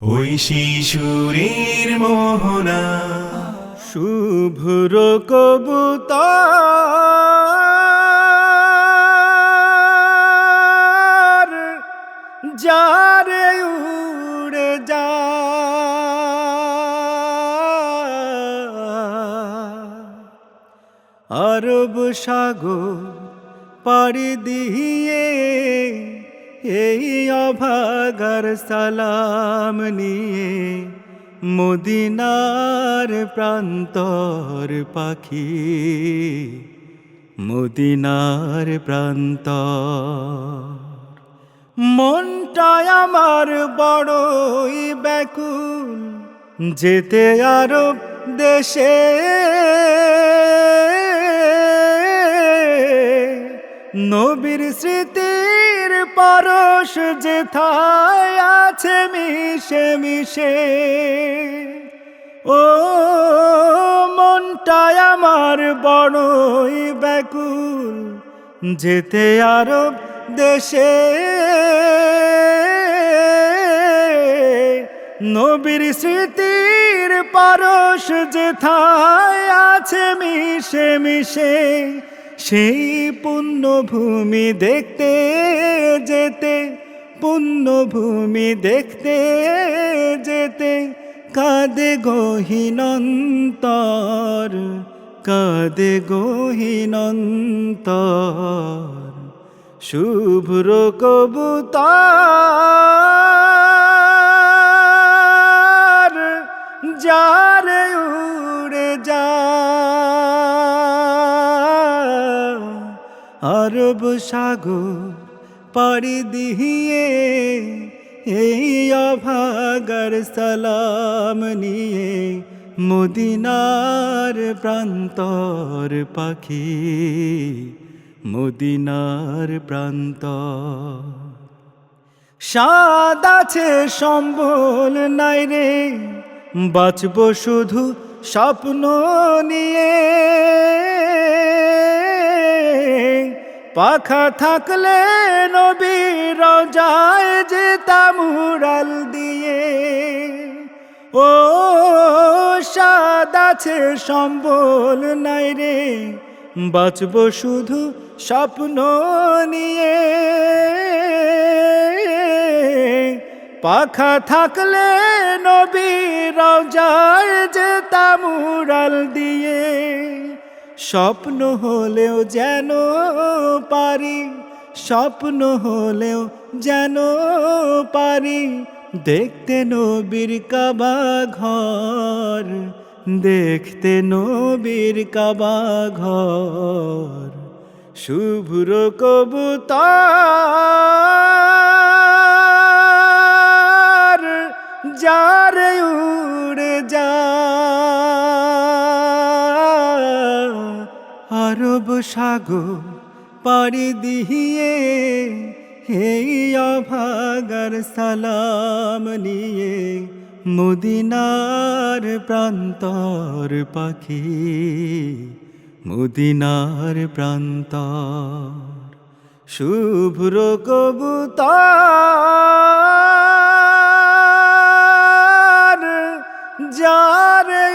ওই শিশুরের মোহনা শুভ্র কবুতর যারে উড়ে যা আরব সাগর পাড়ি দিয়ে এই অভাগার সালাম নিয়ে মদিনার প্রান্তর পাখি মদিনার প্রান্তর মনটা আমার বড়ই ব্যাকুল যেতে আরব দেশে নবীর স্মৃতির পরশ যেথায় আছে মিশে মিশে ও মনটা আমার বড়ই ব্যাকুল যেতে আরব দেশে নবীর স্মৃতির পরশ যেথায় আছে মিশে মিশে সেই পুণ্যভূমি দেখতে যেতে পুণ্যভূমি দেখতে যেতে কাঁদে গহীনন্তর কাঁদে গহীনন্তর শুভ্র কবুতর যারে উড়ে যা আরব সাগর পাড়ি দিয়ে এই অভাগার সালাম নিয়ে মদিনার প্রান্তর পাখি মদিনার প্রান্তর স্বাদ আছে সম্বল নাই রে বাঁচব শুধু স্বপ্ন নিয়ে পাখা থাকলে নবীর রওজায় যেতাম উড়াল দিয়ে ও স্বাদ আছে সম্বল নাই রে বাঁচব শুধু স্বপ্ন নিয়ে পাখা থাকলে নবীর রওজায় যেতাম উড়াল দিয়ে স্বপ্ন হলেও যেন পারি স্বপ্ন হলেও যেন পারি দেখতে নবীর কাবা ঘর দেখতে নবীর কাবা ঘর শুভ্র কবুতর যারে উড়ে যা আরব সাগর পাড়ি দিয়ে এই অভাগার সালাম নিয়ে মদিনার প্রান্তর পাখি মদিনার প্রান্তর শুভ্র কবুতর যারে